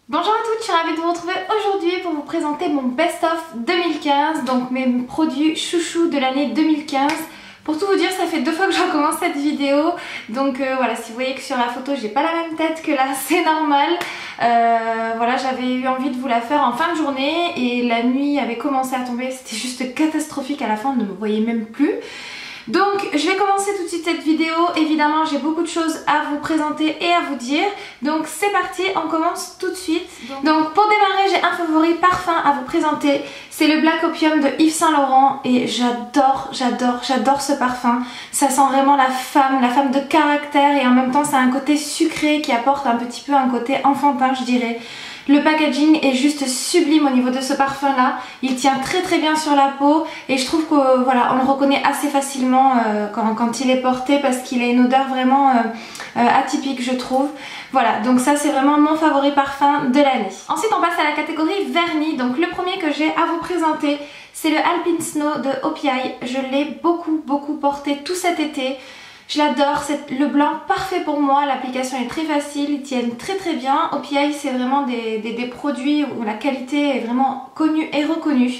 Bonjour à toutes, je suis ravie de vous retrouver aujourd'hui pour vous présenter mon best-of 2015, donc mes produits chouchous de l'année 2015. Pour tout vous dire, ça fait 2 fois que je recommence cette vidéo, donc voilà, si vous voyez que sur la photo j'ai pas la même tête que là, c'est normal. Voilà, j'avais eu envie de vous la faire en fin de journée et la nuit avait commencé à tomber, c'était juste catastrophique à la fin, on ne me voyait même plus. Donc je vais commencer tout de suite cette vidéo. Évidemment j'ai beaucoup de choses à vous présenter et à vous dire, donc c'est parti, on commence tout de suite. Donc pour démarrer, j'ai un favori parfum à vous présenter, c'est le Black Opium de Yves Saint Laurent et j'adore ce parfum. Ça sent vraiment la femme de caractère, et en même temps ça a un côté sucré qui apporte un petit peu un côté enfantin, je dirais. Le packaging est juste sublime au niveau de ce parfum là, il tient très bien sur la peau et je trouve que voilà, on le reconnaît assez facilement quand il est porté, parce qu'il a une odeur vraiment atypique, je trouve. Voilà, donc ça c'est vraiment mon favori parfum de l'année. Ensuite on passe à la catégorie vernis. Donc le premier que j'ai à vous présenter, c'est le Alpine Snow de OPI. Je l'ai beaucoup porté tout cet été. Je l'adore, c'est le blanc parfait pour moi, l'application est très facile, ils tiennent très bien. OPI c'est vraiment des produits où la qualité est vraiment connue et reconnue.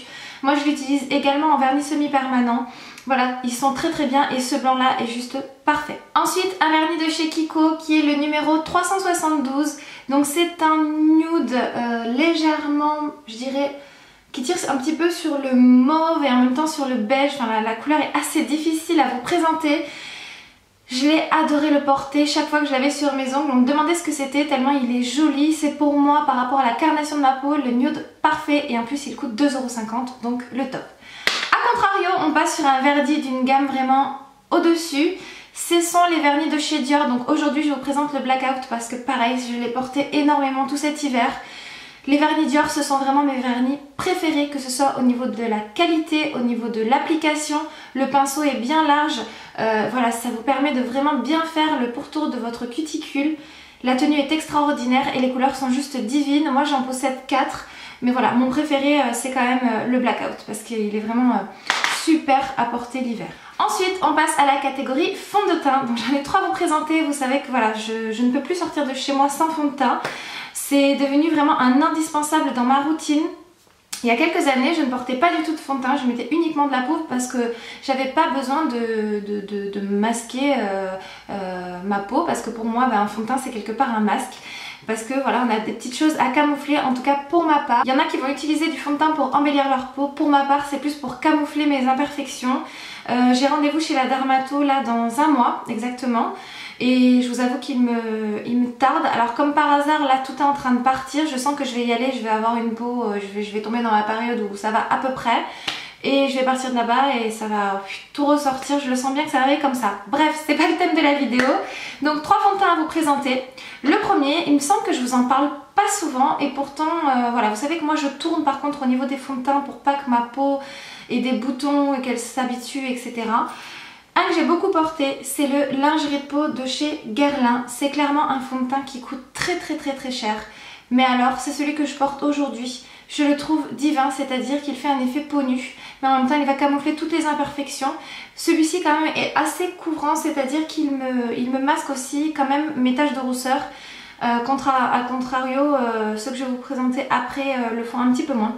Moi je l'utilise également en vernis semi-permanent. Voilà, ils sont très bien et ce blanc là est juste parfait. Ensuite un vernis de chez Kiko qui est le numéro 372. Donc c'est un nude légèrement, je dirais, qui tire un petit peu sur le mauve et en même temps sur le beige. Enfin la couleur est assez difficile à vous présenter. Je l'ai adoré le porter chaque fois que je l'avais sur mes ongles. On me demandait ce que c'était tellement il est joli. C'est pour moi, par rapport à la carnation de ma peau, le nude parfait, et en plus il coûte 2,50 €, donc le top. A contrario, on passe sur un vernis d'une gamme vraiment au-dessus. Ce sont les vernis de chez Dior. Donc aujourd'hui je vous présente le Blackout parce que pareil, je l'ai porté énormément tout cet hiver. Les vernis Dior, ce sont vraiment mes vernis préférés, que ce soit au niveau de la qualité, au niveau de l'application. Le pinceau est bien large, voilà, ça vous permet de vraiment bien faire le pourtour de votre cuticule. La tenue est extraordinaire et les couleurs sont juste divines. Moi j'en possède 4, mais voilà, mon préféré c'est quand même le Blackout parce qu'il est vraiment super à porter l'hiver. Ensuite on passe à la catégorie fond de teint. Donc j'en ai 3 à vous présenter. Vous savez que voilà, je ne peux plus sortir de chez moi sans fond de teint. C'est devenu vraiment un indispensable dans ma routine. Il y a quelques années, je ne portais pas du tout de fond de teint, je mettais uniquement de la poudre parce que j'avais pas besoin de masquer ma peau, parce que pour moi, un fond de teint c'est quelque part un masque. Parce que voilà, on a des petites choses à camoufler, en tout cas pour ma part. Il y en a qui vont utiliser du fond de teint pour embellir leur peau. Pour ma part, c'est plus pour camoufler mes imperfections. J'ai rendez-vous chez la dermato là dans 1 mois exactement. Et je vous avoue qu'il me tarde. Alors comme par hasard, là tout est en train de partir. Je sens que je vais y aller, je vais avoir une peau, je vais tomber dans la période où ça va à peu près. Et je vais partir de là-bas et ça va tout ressortir. Je le sens bien que ça va arriver comme ça. Bref, c'est pas le thème de la vidéo. Donc 3 fonds de teint à vous présenter. Le premier, il me semble que je vous en parle pas souvent. Et pourtant, voilà, vous savez que moi je tourne par contre au niveau des fonds de teint pour pas que ma peau ait des boutons et qu'elle s'habitue, etc. Un que j'ai beaucoup porté, c'est le lingerie de peau de chez Guerlain. C'est clairement un fond de teint qui coûte très cher. Mais alors, c'est celui que je porte aujourd'hui. Je le trouve divin, c'est-à-dire qu'il fait un effet peau nue, mais en même temps il va camoufler toutes les imperfections. Celui-ci quand même est assez couvrant, c'est-à-dire qu'il me masque aussi quand même mes taches de rousseur. A contrario, ceux que je vais vous présenter après le font un petit peu moins.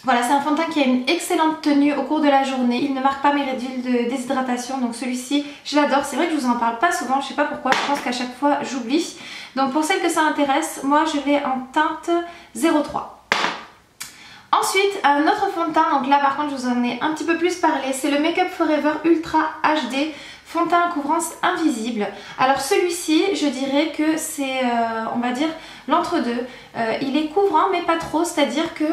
Voilà, c'est un fond de teint qui a une excellente tenue au cours de la journée. Il ne marque pas mes réduits de déshydratation, donc celui-ci je l'adore. C'est vrai que je vous en parle pas souvent, je sais pas pourquoi, je pense qu'à chaque fois j'oublie. Donc pour celles que ça intéresse, moi je l'ai en teinte 03. Ensuite, un autre fond de teint, donc là par contre je vous en ai un petit peu plus parlé, c'est le Make Up Forever Ultra HD. Fond de teint à couvrance invisible. Alors celui-ci, je dirais que c'est, on va dire, l'entre-deux. Il est couvrant mais pas trop, c'est-à-dire que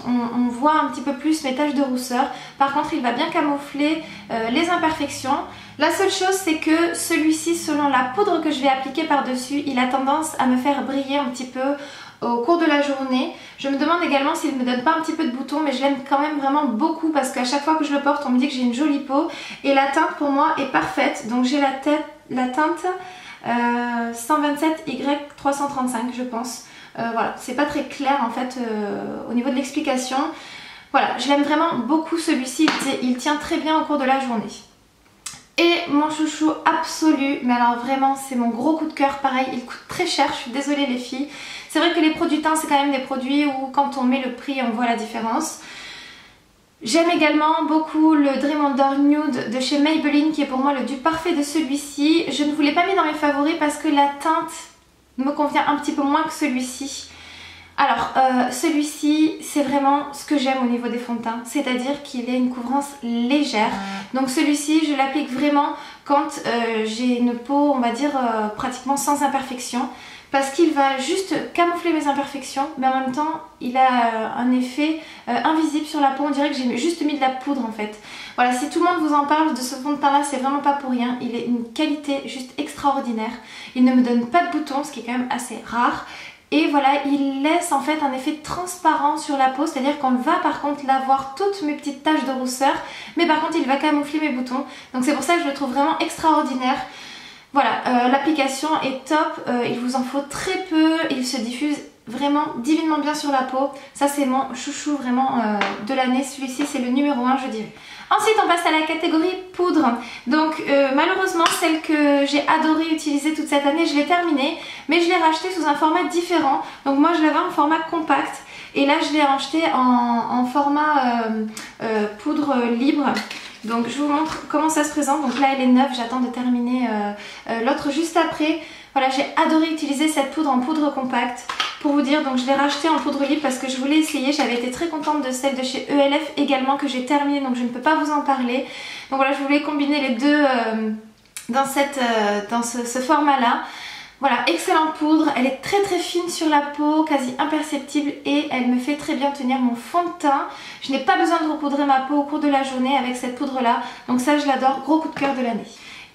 on voit un petit peu plus mes taches de rousseur. Par contre, il va bien camoufler les imperfections. La seule chose, c'est que celui-ci, selon la poudre que je vais appliquer par-dessus, il a tendance à me faire briller un petit peu au cours de la journée. Je me demande également s'il ne me donne pas un petit peu de boutons, mais je l'aime quand même vraiment beaucoup parce qu'à chaque fois que je le porte on me dit que j'ai une jolie peau et la teinte pour moi est parfaite. Donc j'ai la teinte 127Y335 je pense. Voilà, c'est pas très clair en fait au niveau de l'explication. Voilà, je l'aime vraiment beaucoup celui-ci, il tient très bien au cours de la journée. Et mon chouchou absolu, mais alors vraiment c'est mon gros coup de cœur, pareil il coûte très cher, je suis désolée les filles. C'est vrai que les produits teint c'est quand même des produits où quand on met le prix on voit la différence. J'aime également beaucoup le Dream Wonder Nude de chez Maybelline qui est pour moi le dupe parfait de celui-ci. Je ne vous l'ai pas mis dans mes favoris parce que la teinte me convient un petit peu moins que celui-ci. Alors celui-ci c'est vraiment ce que j'aime au niveau des fonds de teint, c'est-à-dire qu'il a une couvrance légère. Donc celui-ci je l'applique vraiment quand j'ai une peau on va dire pratiquement sans imperfection, parce qu'il va juste camoufler mes imperfections mais en même temps il a un effet invisible sur la peau, on dirait que j'ai juste mis de la poudre en fait. Voilà, si tout le monde vous en parle de ce fond de teint là c'est vraiment pas pour rien, il est une qualité juste extraordinaire, il ne me donne pas de boutons ce qui est quand même assez rare. Et voilà, il laisse en fait un effet transparent sur la peau, c'est-à-dire qu'on va par contre là voir toutes mes petites taches de rousseur, mais par contre il va camoufler mes boutons. Donc c'est pour ça que je le trouve vraiment extraordinaire. Voilà, l'application est top, il vous en faut très peu, il se diffuse vraiment divinement bien sur la peau. Ça c'est mon chouchou vraiment de l'année, celui-ci c'est le numéro 1 je dirais. Ensuite on passe à la catégorie poudre. Donc malheureusement celle que j'ai adoré utiliser toute cette année je l'ai terminée, mais je l'ai rachetée sous un format différent. Donc moi je l'avais en format compact et là je l'ai racheté en format poudre libre. Donc je vous montre comment ça se présente. Donc là elle est neuve, j'attends de terminer l'autre juste après. Voilà, j'ai adoré utiliser cette poudre en poudre compacte. Pour vous dire, donc je l'ai rachetée en poudre libre parce que je voulais essayer. J'avais été très contente de celle de chez ELF également que j'ai terminée, donc je ne peux pas vous en parler. Donc voilà, je voulais combiner les deux dans ce format-là. Voilà, excellente poudre, elle est très très fine sur la peau, quasi imperceptible et elle me fait très bien tenir mon fond de teint. Je n'ai pas besoin de repoudrer ma peau au cours de la journée avec cette poudre-là, donc ça je l'adore, gros coup de cœur de l'année.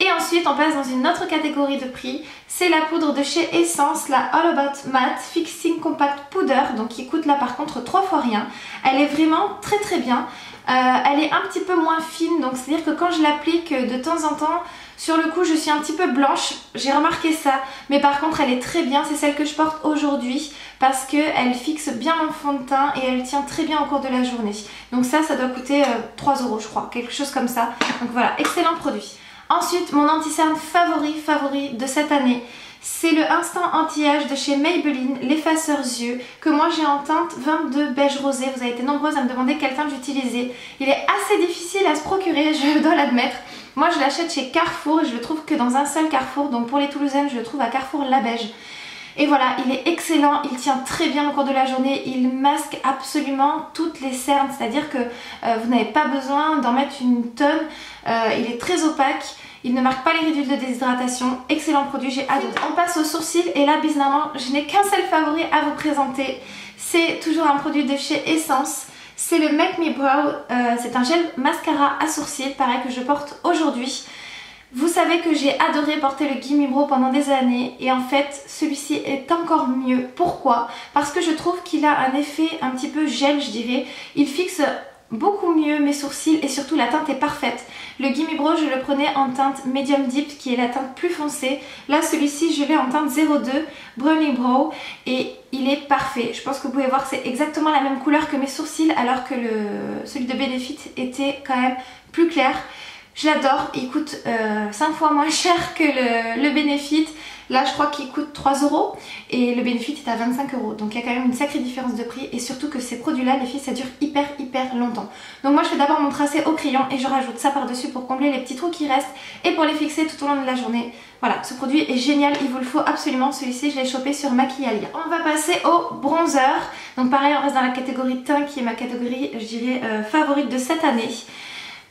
Et ensuite on passe dans une autre catégorie de prix, c'est la poudre de chez Essence, la All About Matte Fixing Compact Powder, donc qui coûte là par contre 3 fois rien. Elle est vraiment très très bien, elle est un petit peu moins fine, donc c'est à dire que quand je l'applique de temps en temps, sur le coup je suis un petit peu blanche, j'ai remarqué ça, mais par contre elle est très bien, c'est celle que je porte aujourd'hui parce qu'elle fixe bien mon fond de teint et elle tient très bien au cours de la journée. Donc ça doit coûter 3 € je crois, quelque chose comme ça, donc voilà, excellent produit. Ensuite, mon anti-cerne favori de cette année, c'est le Instant Anti-Âge de chez Maybelline, l'effaceur yeux, que moi j'ai en teinte 22 beige rosé. Vous avez été nombreuses à me demander quelle teinte j'utilisais. Il est assez difficile à se procurer, je dois l'admettre. Moi je l'achète chez Carrefour et je le trouve que dans un seul Carrefour, donc pour les Toulousaines je le trouve à Carrefour La Beige. Et voilà, il est excellent, il tient très bien au cours de la journée, il masque absolument toutes les cernes, c'est-à-dire que vous n'avez pas besoin d'en mettre une tonne, il est très opaque, il ne marque pas les ridules de déshydratation, excellent produit, j'ai adoré. On passe aux sourcils et là bizarrement je n'ai qu'un seul favori à vous présenter, c'est toujours un produit de chez Essence. C'est le Make Me Brow, c'est un gel mascara à sourcils, pareil que je porte aujourd'hui. Vous savez que j'ai adoré porter le Gimme Brow pendant des années et en fait celui-ci est encore mieux. Pourquoi? Parce que je trouve qu'il a un effet un petit peu gel je dirais. Il fixe beaucoup mieux mes sourcils et surtout la teinte est parfaite. Le Gimme Brow je le prenais en teinte Medium Deep qui est la teinte plus foncée. Là celui-ci je l'ai en teinte 02 Brownie Brow et il est parfait. Je pense que vous pouvez voir que c'est exactement la même couleur que mes sourcils alors que celui de Benefit était quand même plus clair. Je l'adore, il coûte 5 fois moins cher que le Benefit. Là je crois qu'il coûte 3 € et le Benefit est à 25 €. Donc il y a quand même une sacrée différence de prix et surtout que ces produits là les filles ça dure hyper longtemps. Donc moi je fais d'abord mon tracé au crayon et je rajoute ça par dessus pour combler les petits trous qui restent et pour les fixer tout au long de la journée. Voilà, ce produit est génial, il vous le faut absolument, celui-ci je l'ai chopé sur Maquillalia. On va passer au bronzer. Donc pareil on reste dans la catégorie teint qui est ma catégorie je dirais favorite de cette année.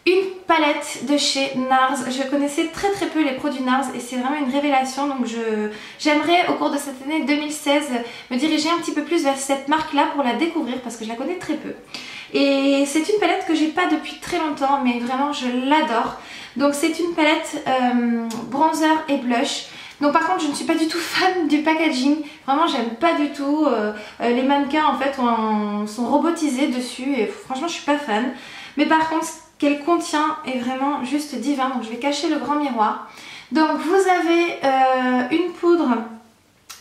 Une palette de chez NARS, je connaissais très peu les produits NARS et c'est vraiment une révélation donc j'aimerais au cours de cette année 2016 me diriger un petit peu plus vers cette marque là pour la découvrir parce que je la connais très peu. Et c'est une palette que j'ai pas depuis très longtemps mais vraiment je l'adore. Donc c'est une palette bronzer et blush. Donc par contre je ne suis pas du tout fan du packaging, vraiment j'aime pas du tout, les mannequins en fait sont robotisés dessus et franchement je suis pas fan. Mais par contre qu'elle contient est vraiment juste divin, donc je vais cacher le grand miroir. Donc vous avez une poudre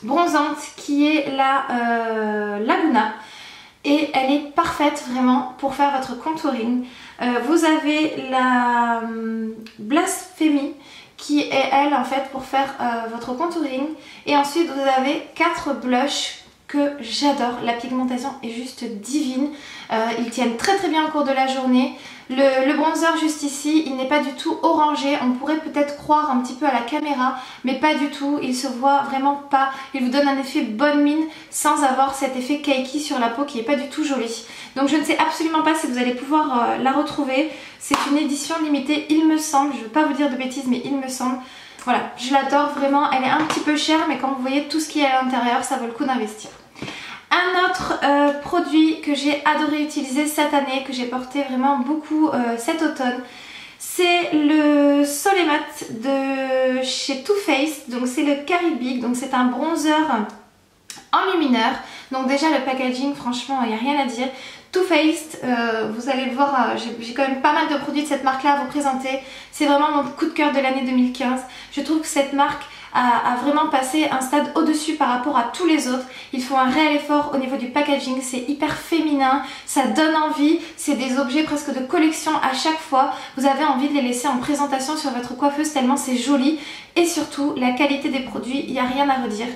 bronzante qui est la Laguna et elle est parfaite vraiment pour faire votre contouring. Vous avez la Blasphemy qui est elle en fait pour faire votre contouring, et ensuite vous avez 4 blushs que j'adore. La pigmentation est juste divine, ils tiennent très très bien au cours de la journée. Le bronzer juste ici, il n'est pas du tout orangé, on pourrait peut-être croire un petit peu à la caméra, mais pas du tout, il se voit vraiment pas. Il vous donne un effet bonne mine sans avoir cet effet cakey sur la peau qui est pas du tout joli. Donc je ne sais absolument pas si vous allez pouvoir la retrouver. C'est une édition limitée il me semble, je ne veux pas vous dire de bêtises mais il me semble. Voilà, je l'adore vraiment, elle est un petit peu chère mais quand vous voyez tout ce qu'il y a à l'intérieur, ça vaut le coup d'investir. Un autre produit que j'ai adoré utiliser cette année, que j'ai porté vraiment beaucoup cet automne, c'est le Soleil Matte de chez Too Faced. Donc c'est le Caribique, donc c'est un bronzer enlumineur. Donc déjà le packaging, franchement il n'y a rien à dire. Too Faced, vous allez le voir, j'ai quand même pas mal de produits de cette marque là à vous présenter. C'est vraiment mon coup de cœur de l'année 2015. Je trouve que cette marque a vraiment passé un stade au-dessus par rapport à tous les autres. Ils font un réel effort au niveau du packaging, c'est hyper féminin, ça donne envie, c'est des objets presque de collection à chaque fois. Vous avez envie de les laisser en présentation sur votre coiffeuse tellement c'est joli, et surtout la qualité des produits, il n'y a rien à redire.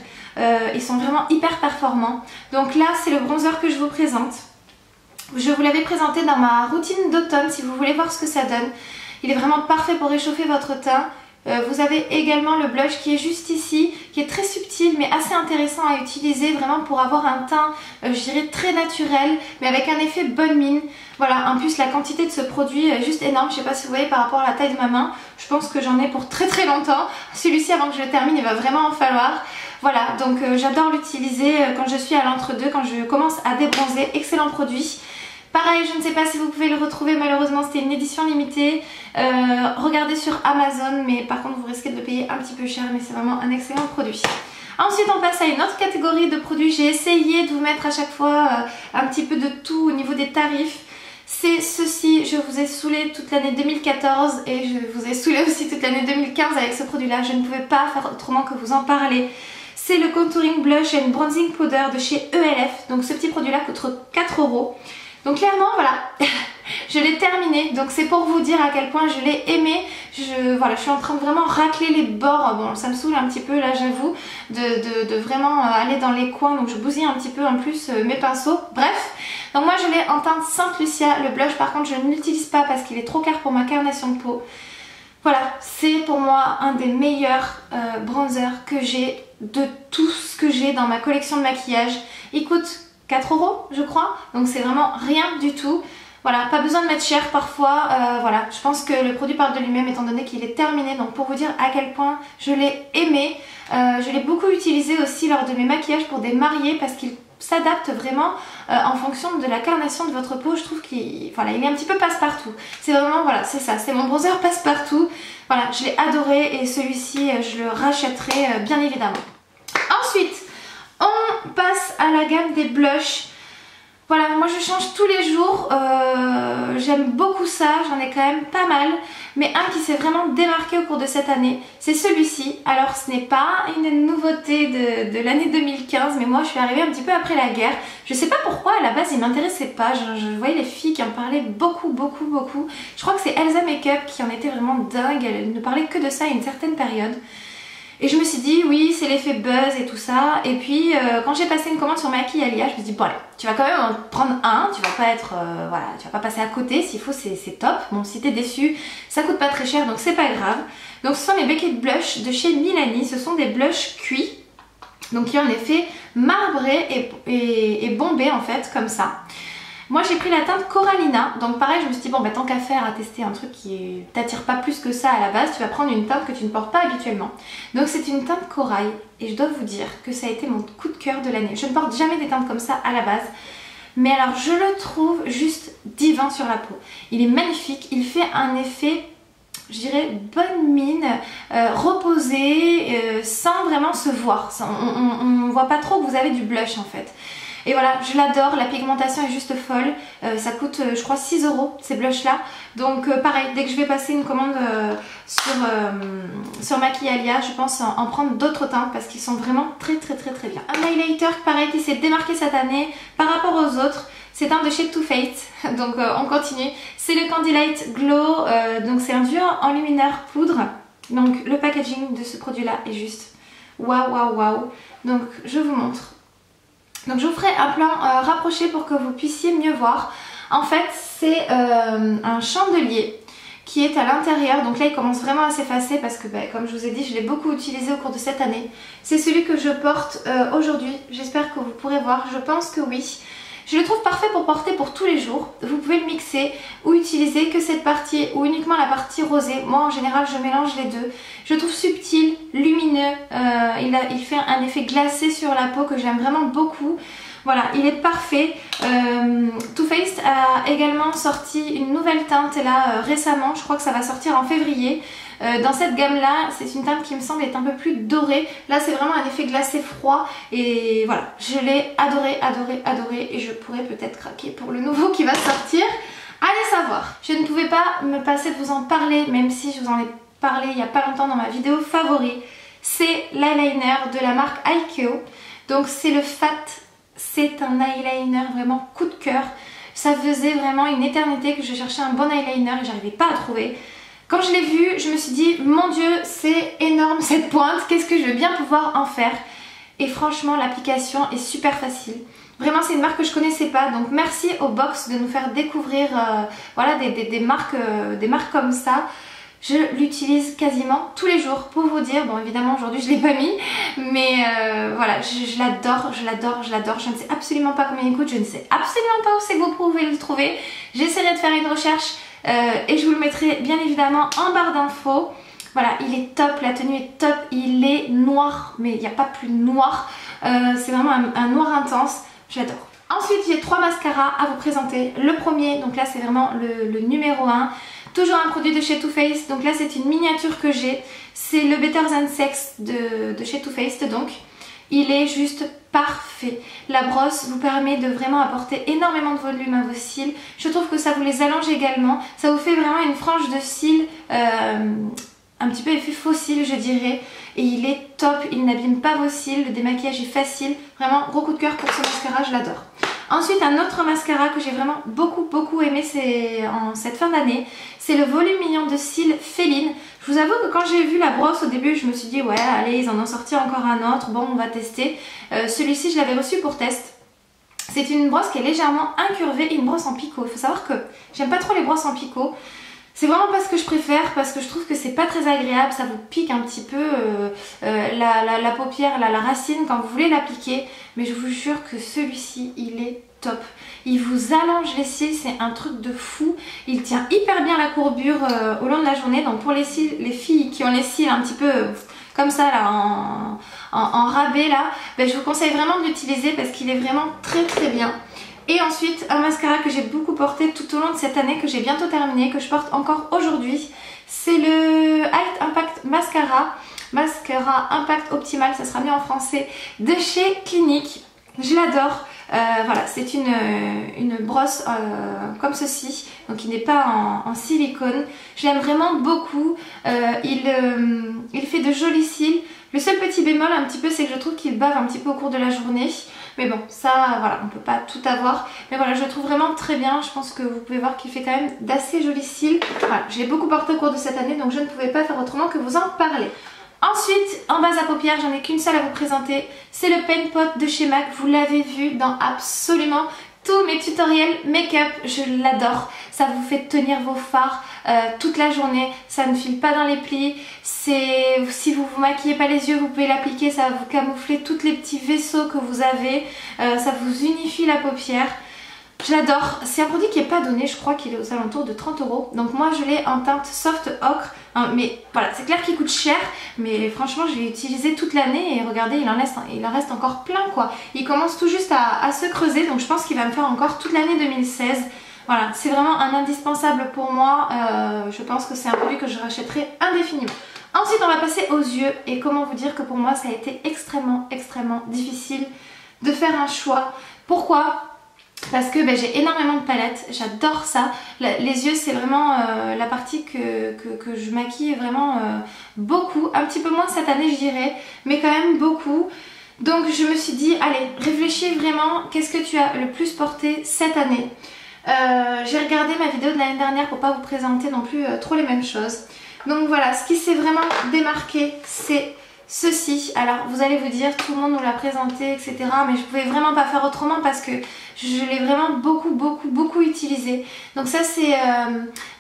Ils sont vraiment hyper performants. Donc là c'est le bronzer que je vous présente. Je vous l'avais présenté dans ma routine d'automne si vous voulez voir ce que ça donne. Il est vraiment parfait pour réchauffer votre teint. Vous avez également le blush qui est juste ici, qui est très subtil mais assez intéressant à utiliser vraiment pour avoir un teint, je dirais très naturel, mais avec un effet bonne mine. Voilà, en plus la quantité de ce produit est juste énorme, je sais pas si vous voyez par rapport à la taille de ma main, je pense que j'en ai pour très très longtemps. Celui-ci avant que je le termine il va vraiment en falloir. Voilà, donc j'adore l'utiliser quand je suis à l'entre-deux, quand je commence à débronzer, excellent produit. Pareil, je ne sais pas si vous pouvez le retrouver, malheureusement c'était une édition limitée. Regardez sur Amazon, mais par contre vous risquez de le payer un petit peu cher, mais c'est vraiment un excellent produit. Ensuite on passe à une autre catégorie de produits. J'ai essayé de vous mettre à chaque fois un petit peu de tout au niveau des tarifs. C'est ceci, je vous ai saoulé toute l'année 2014 et je vous ai saoulé aussi toute l'année 2015 avec ce produit là. Je ne pouvais pas faire autrement que vous en parler. C'est le Contouring Blush and Bronzing Powder de chez ELF. Donc ce petit produit là coûte 4 €. Donc clairement voilà, je l'ai terminé, donc c'est pour vous dire à quel point je l'ai aimé. Voilà, je suis en train de vraiment racler les bords, bon ça me saoule un petit peu là j'avoue, de vraiment aller dans les coins, donc je bousille un petit peu en plus mes pinceaux, bref. Donc moi je l'ai en teinte Sainte Lucia, le blush par contre je ne l'utilise pas parce qu'il est trop clair pour ma carnation de peau. Voilà, c'est pour moi un des meilleurs bronzers que j'ai de tout ce que j'ai dans ma collection de maquillage. Il coûte 4 € je crois, donc c'est vraiment rien du tout. Voilà, pas besoin de mettre cher parfois, voilà, je pense que le produit parle de lui-même étant donné qu'il est terminé, donc pour vous dire à quel point je l'ai aimé. Je l'ai beaucoup utilisé aussi lors de mes maquillages pour des mariés parce qu'il s'adapte vraiment en fonction de la carnation de votre peau. Je trouve qu'il voilà, il est un petit peu passe-partout. C'est vraiment, voilà, c'est ça, c'est mon bronzer passe-partout. Voilà, je l'ai adoré et celui-ci je le rachèterai bien évidemment. Ensuite, on passe à la gamme des blushs. Voilà, moi je change tous les jours, j'aime beaucoup ça, j'en ai quand même pas mal. Mais un qui s'est vraiment démarqué au cours de cette année, c'est celui-ci. Alors ce n'est pas une nouveauté de l'année 2015, mais moi je suis arrivée un petit peu après la guerre. Je sais pas pourquoi, à la base il m'intéressait pas, je voyais les filles qui en parlaient beaucoup. Je crois que c'est Elsa Makeup qui en était vraiment dingue, elle ne parlait que de ça à une certaine période. Et je me suis dit oui c'est l'effet buzz et tout ça. Et puis quand j'ai passé une commande sur Maquillalia, je me suis dit bon allez, tu vas quand même en prendre un, tu vas pas être voilà, tu vas pas passer à côté, s'il faut c'est top. Bon si t'es déçu, ça coûte pas très cher donc c'est pas grave. Donc ce sont les Beckett Blush de chez Milani, ce sont des blushs cuits. Donc qui ont un effet marbré et bombé en fait comme ça. Moi j'ai pris la teinte Corallina, donc pareil je me suis dit bon bah tant qu'à faire à tester un truc qui t'attire pas plus que ça à la base, tu vas prendre une teinte que tu ne portes pas habituellement. Donc c'est une teinte corail et je dois vous dire que ça a été mon coup de cœur de l'année. Je ne porte jamais des teintes comme ça à la base, mais alors je le trouve juste divin sur la peau. Il est magnifique, il fait un effet, je dirais bonne mine, reposé, sans vraiment se voir. On voit pas trop que vous avez du blush en fait. Et voilà, je l'adore, la pigmentation est juste folle, ça coûte je crois 6 € ces blushs là. Donc pareil, dès que je vais passer une commande sur Maquillalia, je pense en prendre d'autres teintes parce qu'ils sont vraiment très bien. Un highlighter pareil qui s'est démarqué cette année par rapport aux autres, C'est un de chez Too Faced, donc on continue. C'est le Candylite Glow, donc c'est un duo enlumineur poudre. Donc le packaging de ce produit là est juste waouh waouh waouh. Donc je vous montre. Donc je vous ferai un plan rapproché pour que vous puissiez mieux voir. En fait c'est un chandelier qui est à l'intérieur. Donc là il commence vraiment à s'effacer parce que comme je vous ai dit, je l'ai beaucoup utilisé au cours de cette année. C'est celui que je porte aujourd'hui. J'espère que vous pourrez voir, je pense que oui. Je le trouve parfait pour porter pour tous les jours. Vous pouvez le mixer ou utiliser que cette partie ou uniquement la partie rosée. Moi en général je mélange les deux. Je le trouve subtil, lumineux, il fait un effet glacé sur la peau que j'aime vraiment beaucoup. Voilà, il est parfait. Too Faced a également sorti une nouvelle teinte là récemment, je crois que ça va sortir en février. Dans cette gamme là, c'est une teinte qui me semble être un peu plus dorée. Là c'est vraiment un effet glacé froid et voilà, je l'ai adoré, adoré, adoré et je pourrais peut-être craquer pour le nouveau qui va sortir. Allez savoir. Je ne pouvais pas me passer de vous en parler, même si je vous en ai parlé il n'y a pas longtemps dans ma vidéo favori. C'est l'eyeliner de la marque Aikeo. Donc c'est le Fat. C'est un eyeliner vraiment coup de cœur. Ça faisait vraiment une éternité que je cherchais un bon eyeliner et j'arrivais pas à trouver. Quand je l'ai vu, je me suis dit, mon Dieu, c'est énorme cette pointe, qu'est-ce que je vais bien pouvoir en faire? Et franchement, l'application est super facile. Vraiment, c'est une marque que je connaissais pas, donc merci au Box de nous faire découvrir voilà, des marques comme ça. Je l'utilise quasiment tous les jours pour vous dire. Bon, évidemment aujourd'hui je ne l'ai pas mis, mais voilà, je l'adore, je l'adore, je l'adore. Je ne sais absolument pas combien il coûte, je ne sais absolument pas où c'est que vous pouvez le trouver. J'essaierai de faire une recherche et je vous le mettrai bien évidemment en barre d'infos. Voilà, il est top, la tenue est top, il est noir, mais il n'y a pas plus noir. C'est vraiment un noir intense, j'adore. Ensuite, j'ai 3 mascaras à vous présenter. Le premier, donc là c'est vraiment le numéro 1. Toujours un produit de chez Too Faced, donc là c'est une miniature que j'ai. C'est le Better Than Sex de chez Too Faced, donc il est juste parfait. La brosse vous permet de vraiment apporter énormément de volume à vos cils. Je trouve que ça vous les allonge également. Ça vous fait vraiment une frange de cils, un petit peu effet faux cils je dirais. Et il est top, il n'abîme pas vos cils, le démaquillage est facile. Vraiment gros coup de cœur pour ce mascara, je l'adore. Ensuite un autre mascara que j'ai vraiment beaucoup aimé en cette fin d'année, c'est le volume mignon de cils Féline. Je vous avoue que quand j'ai vu la brosse au début je me suis dit ouais allez ils en ont sorti encore un autre, bon on va tester. Celui-ci je l'avais reçu pour test. C'est une brosse qui est légèrement incurvée et une brosse en picot. Il faut savoir que j'aime pas trop les brosses en picot. C'est vraiment pas ce que je préfère parce que je trouve que c'est pas très agréable, ça vous pique un petit peu la paupière, la racine quand vous voulez l'appliquer. Mais je vous jure que celui-ci il est top. Il vous allonge les cils, c'est un truc de fou. Il tient hyper bien la courbure au long de la journée. Donc pour les filles qui ont les cils un petit peu comme ça là en rabais là, je vous conseille vraiment de l'utiliser parce qu'il est vraiment très bien. Et ensuite un mascara que j'ai beaucoup porté tout au long de cette année, que j'ai bientôt terminé, que je porte encore aujourd'hui, c'est le Height Impact Mascara Impact Optimal, ça sera mis en français, de chez Clinique. Je l'adore. Voilà, c'est une brosse comme ceci, donc il n'est pas en silicone. Je l'aime vraiment beaucoup. Il fait de jolis cils. Le seul petit bémol un petit peu, c'est que je trouve qu'il bave un petit peu au cours de la journée. Mais bon, ça, voilà, on peut pas tout avoir. Mais voilà, je le trouve vraiment très bien. Je pense que vous pouvez voir qu'il fait quand même d'assez jolis cils. Voilà, je l'ai beaucoup porté au cours de cette année, donc je ne pouvais pas faire autrement que vous en parler. Ensuite, en base à paupières, j'en ai qu'une seule à vous présenter. C'est le Pen Pot de chez MAC. Vous l'avez vu dans absolument tous mes tutoriels make-up. Je l'adore. Ça vous fait tenir vos fards toute la journée. Ça ne file pas dans les plis. Si vous vous maquillez pas les yeux, vous pouvez l'appliquer. Ça va vous camoufler tous les petits vaisseaux que vous avez. Ça vous unifie la paupière. Je l'adore, c'est un produit qui n'est pas donné, je crois qu'il est aux alentours de 30 €. Donc moi je l'ai en teinte soft ocre, mais voilà, c'est clair qu'il coûte cher, mais franchement je l'ai utilisé toute l'année et regardez, il en reste encore plein quoi. Il commence tout juste à se creuser, donc je pense qu'il va me faire encore toute l'année 2016. Voilà, c'est vraiment un indispensable pour moi, je pense que c'est un produit que je rachèterai indéfiniment. Ensuite on va passer aux yeux, et comment vous dire que pour moi ça a été extrêmement difficile de faire un choix. Pourquoi ? Parce que j'ai énormément de palettes, j'adore ça. Les yeux c'est vraiment la partie que je maquille vraiment beaucoup. Un petit peu moins cette année je dirais, mais quand même beaucoup. Donc je me suis dit, allez, réfléchis vraiment, qu'est-ce que tu as le plus porté cette année. J'ai regardé ma vidéo de l'année dernière pour pas vous présenter non plus trop les mêmes choses. Donc voilà, ce qui s'est vraiment démarqué, c'est ceci. Alors vous allez vous dire, tout le monde nous l'a présenté, etc. Mais je pouvais vraiment pas faire autrement parce que je l'ai vraiment beaucoup utilisé. Donc ça c'est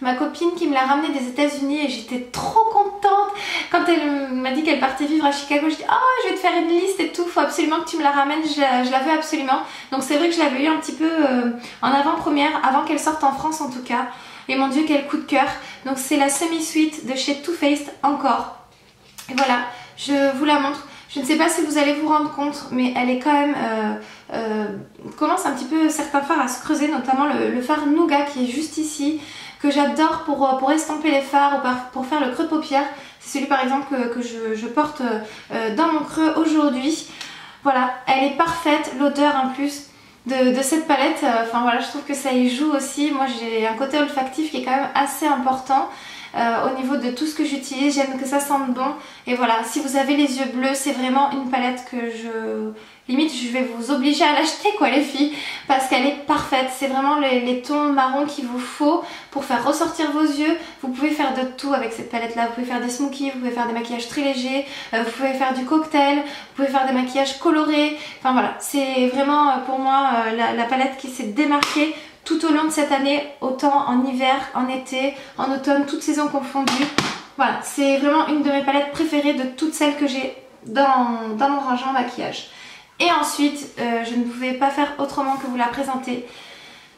ma copine qui me l'a ramené des États-Unis et j'étais trop contente. Quand elle m'a dit qu'elle partait vivre à Chicago, je dis oh je vais te faire une liste et tout, faut absolument que tu me la ramènes, je la veux absolument. Donc c'est vrai que je l'avais eu un petit peu en avant-première, avant qu'elle sorte en France en tout cas. Et mon dieu quel coup de cœur. Donc c'est la semi-suite de chez Too Faced encore. Et voilà, je vous la montre. Je ne sais pas si vous allez vous rendre compte, mais elle est quand même... commence un petit peu certains fards à se creuser, notamment le fard Nougat qui est juste ici, que j'adore pour estomper les fards ou pour faire le creux de paupière. C'est celui par exemple que je porte dans mon creux aujourd'hui. Voilà, elle est parfaite, l'odeur en plus de cette palette, enfin voilà, je trouve que ça y joue aussi. Moi j'ai un côté olfactif qui est quand même assez important. Au niveau de tout ce que j'utilise, j'aime que ça sente bon. Et voilà, si vous avez les yeux bleus, c'est vraiment une palette que limite je vais vous obliger à l'acheter quoi les filles, parce qu'elle est parfaite. C'est vraiment les tons marrons qu'il vous faut pour faire ressortir vos yeux. Vous pouvez faire de tout avec cette palette là. Vous pouvez faire des smokies, vous pouvez faire des maquillages très légers, vous pouvez faire du cocktail, vous pouvez faire des maquillages colorés. Enfin voilà, c'est vraiment pour moi la palette qui s'est démarquée tout au long de cette année, autant en hiver, en été, en automne, toutes saisons confondues. Voilà, c'est vraiment une de mes palettes préférées de toutes celles que j'ai dans mon rangement maquillage. Et ensuite, je ne pouvais pas faire autrement que vous la présenter.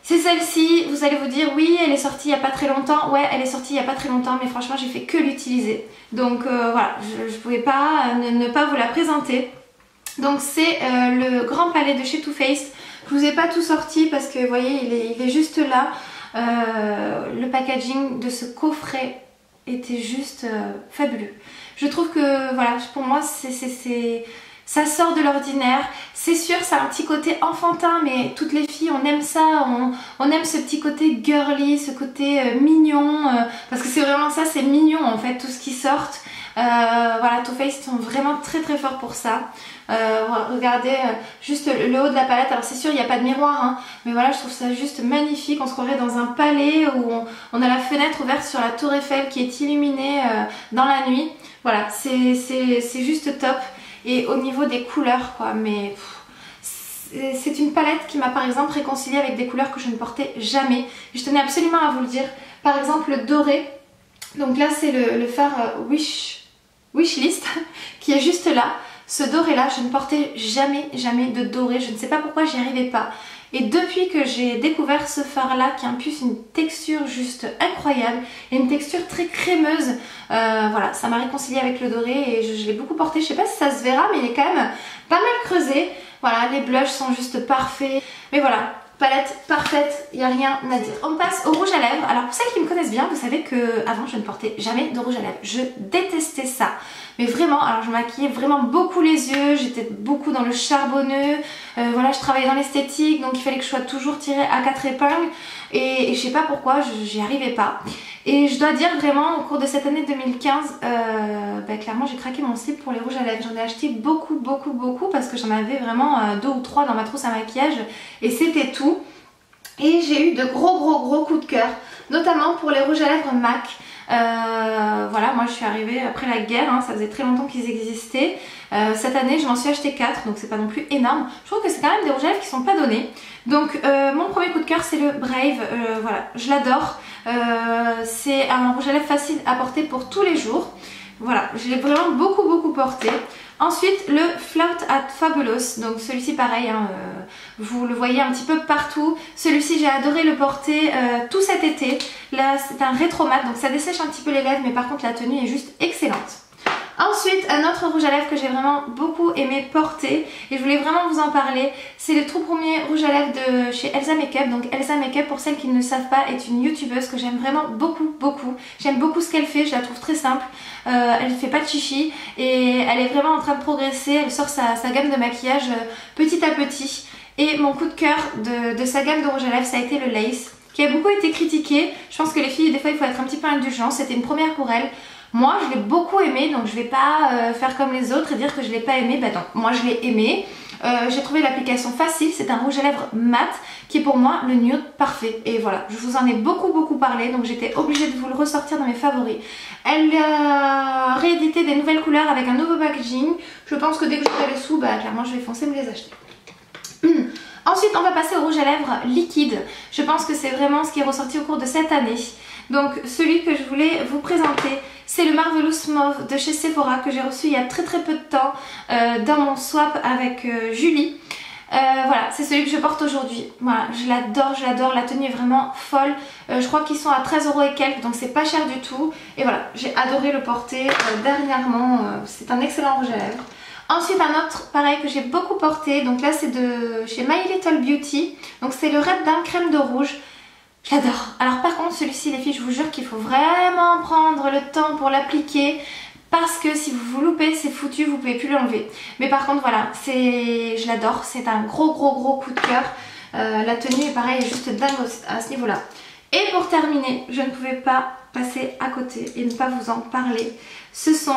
C'est celle-ci, vous allez vous dire oui, elle est sortie il n'y a pas très longtemps. Ouais, elle est sortie il n'y a pas très longtemps, mais franchement, j'ai fait que l'utiliser. Donc voilà, je ne pouvais pas ne pas vous la présenter. Donc c'est le Grand Palais de chez Too Faced. Je vous ai pas tout sorti parce que vous voyez il est juste là. Le packaging de ce coffret était juste fabuleux. Je trouve que voilà, pour moi ça sort de l'ordinaire. C'est sûr, ça a un petit côté enfantin, mais toutes les filles on aime ça, on aime ce petit côté girly, ce côté mignon, parce que c'est vraiment ça, c'est mignon en fait tout ce qui sort. Voilà, Too Faced sont vraiment très forts pour ça. Regardez juste le haut de la palette. Alors c'est sûr il n'y a pas de miroir hein, mais voilà, je trouve ça juste magnifique. On se croirait dans un palais où on a la fenêtre ouverte sur la tour Eiffel qui est illuminée dans la nuit. Voilà, c'est juste top. Et au niveau des couleurs quoi, mais c'est une palette qui m'a par exemple réconciliée avec des couleurs que je ne portais jamais. Je tenais absolument à vous le dire. Par exemple le doré. Donc là c'est le fard Wishlist qui est juste là. Ce doré là, je ne portais jamais de doré, je ne sais pas pourquoi j'y arrivais pas. Et depuis que j'ai découvert ce fard là qui a en plus une texture juste incroyable et une texture très crémeuse, voilà, ça m'a réconciliée avec le doré et je l'ai beaucoup porté. Je sais pas si ça se verra mais il est quand même pas mal creusé. Voilà, les blushs sont juste parfaits. Mais voilà, palette parfaite, il n'y a rien à dire. On passe au rouge à lèvres. Alors pour celles qui me connaissent bien, vous savez que avant je ne portais jamais de rouge à lèvres. Je détestais ça. Mais vraiment, alors je maquillais vraiment beaucoup les yeux, j'étais beaucoup dans le charbonneux, voilà, je travaillais dans l'esthétique, donc il fallait que je sois toujours tirée à 4 épingles et je sais pas pourquoi, j'y arrivais pas. Et je dois dire vraiment, au cours de cette année 2015, clairement j'ai craqué mon slip pour les rouges à lèvres. J'en ai acheté beaucoup parce que j'en avais vraiment 2 ou 3 dans ma trousse à maquillage et c'était tout. Et j'ai eu de gros coups de cœur, notamment pour les rouges à lèvres MAC. Voilà, moi je suis arrivée après la guerre, hein, ça faisait très longtemps qu'ils existaient. Cette année je m'en suis acheté 4, donc c'est pas non plus énorme. Je trouve que c'est quand même des rouges à lèvres qui sont pas donnés. Donc mon premier coup de cœur c'est le Brave, voilà, je l'adore. C'est un rouge à lèvres facile à porter pour tous les jours. Voilà, je l'ai vraiment beaucoup porté. Ensuite le Flout at Fabulous, donc celui-ci pareil, hein, vous le voyez un petit peu partout. Celui-ci j'ai adoré le porter tout cet été. Là c'est un rétro mat, donc ça dessèche un petit peu les lèvres, mais par contre la tenue est juste excellente. Ensuite, un autre rouge à lèvres que j'ai vraiment beaucoup aimé porter et je voulais vraiment vous en parler, c'est le tout premier rouge à lèvres de chez Elsa Makeup. Donc Elsa Makeup, pour celles qui ne le savent pas, est une youtubeuse que j'aime vraiment beaucoup. J'aime beaucoup ce qu'elle fait, je la trouve très simple, elle ne fait pas de chichi et elle est vraiment en train de progresser, elle sort sa gamme de maquillage petit à petit. Et mon coup de cœur de sa gamme de rouge à lèvres, ça a été le Lace, qui a beaucoup été critiqué. Je pense que les filles, des fois il faut être un petit peu indulgent, c'était une première pour elle. Moi je l'ai beaucoup aimé, donc je vais pas faire comme les autres et dire que je l'ai pas aimé. Bah non, moi je l'ai aimé. J'ai trouvé l'application facile, c'est un rouge à lèvres mat qui est pour moi le nude parfait. Et voilà, je vous en ai beaucoup parlé, donc j'étais obligée de vous le ressortir dans mes favoris. Elle a réédité des nouvelles couleurs avec un nouveau packaging. Je pense que dès que j'aurai les sous, bah clairement je vais foncer me les acheter. Ensuite on va passer au rouge à lèvres liquide. Je pense que c'est vraiment ce qui est ressorti au cours de cette année. Donc celui que je voulais vous présenter, c'est le Marvelous Mauve de chez Sephora que j'ai reçu il y a très peu de temps dans mon swap avec Julie. Voilà, c'est celui que je porte aujourd'hui. Voilà, je l'adore, la tenue est vraiment folle. Je crois qu'ils sont à 13 € et quelques, donc c'est pas cher du tout. Et voilà, j'ai adoré le porter dernièrement, c'est un excellent rouge à lèvres. Ensuite un autre pareil que j'ai beaucoup porté, donc là c'est de chez My Little Beauty. Donc c'est le Red Dawn crème de rouge. J'adore. Alors par contre celui-ci les filles, je vous jure qu'il faut vraiment prendre le temps pour l'appliquer. Parce que si vous vous loupez, c'est foutu, vous pouvez plus l'enlever. Mais par contre voilà, je l'adore, c'est un gros coup de cœur. La tenue est pareil, juste dingue à ce niveau-là. Et pour terminer, je ne pouvais pas passer à côté et ne pas vous en parler. Ce sont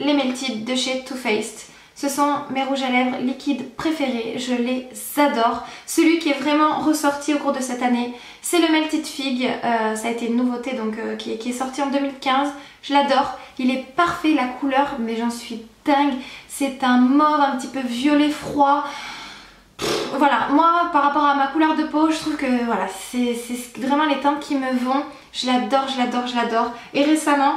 les Melted de chez Too Faced. Ce sont mes rouges à lèvres liquides préférés, je les adore. Celui qui est vraiment ressorti au cours de cette année, c'est le Melted Fig. Ça a été une nouveauté donc, qui est sorti en 2015. Je l'adore, il est parfait la couleur, mais j'en suis dingue. C'est un mauve un petit peu violet froid. Voilà, moi par rapport à ma couleur de peau, je trouve que voilà, c'est vraiment les teintes qui me vont. Je l'adore. Et récemment,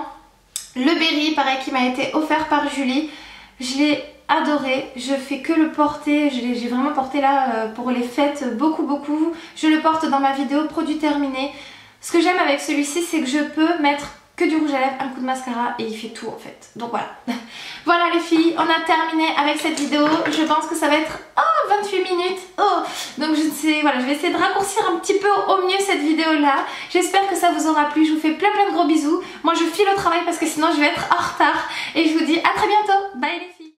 le Berry, pareil, qui m'a été offert par Julie, je l'ai adoré, je fais que le porter, j'ai vraiment porté là pour les fêtes beaucoup. Je le porte dans ma vidéo produit terminé. Ce que j'aime avec celui-ci, c'est que je peux mettre que du rouge à lèvres, un coup de mascara et il fait tout en fait. Donc voilà. Voilà les filles, on a terminé avec cette vidéo. Je pense que ça va être 28 minutes. Donc je ne sais, voilà, je vais essayer de raccourcir un petit peu au mieux cette vidéo là. J'espère que ça vous aura plu. Je vous fais plein de gros bisous. Moi je file au travail parce que sinon je vais être en retard. Et je vous dis à très bientôt. Bye les filles.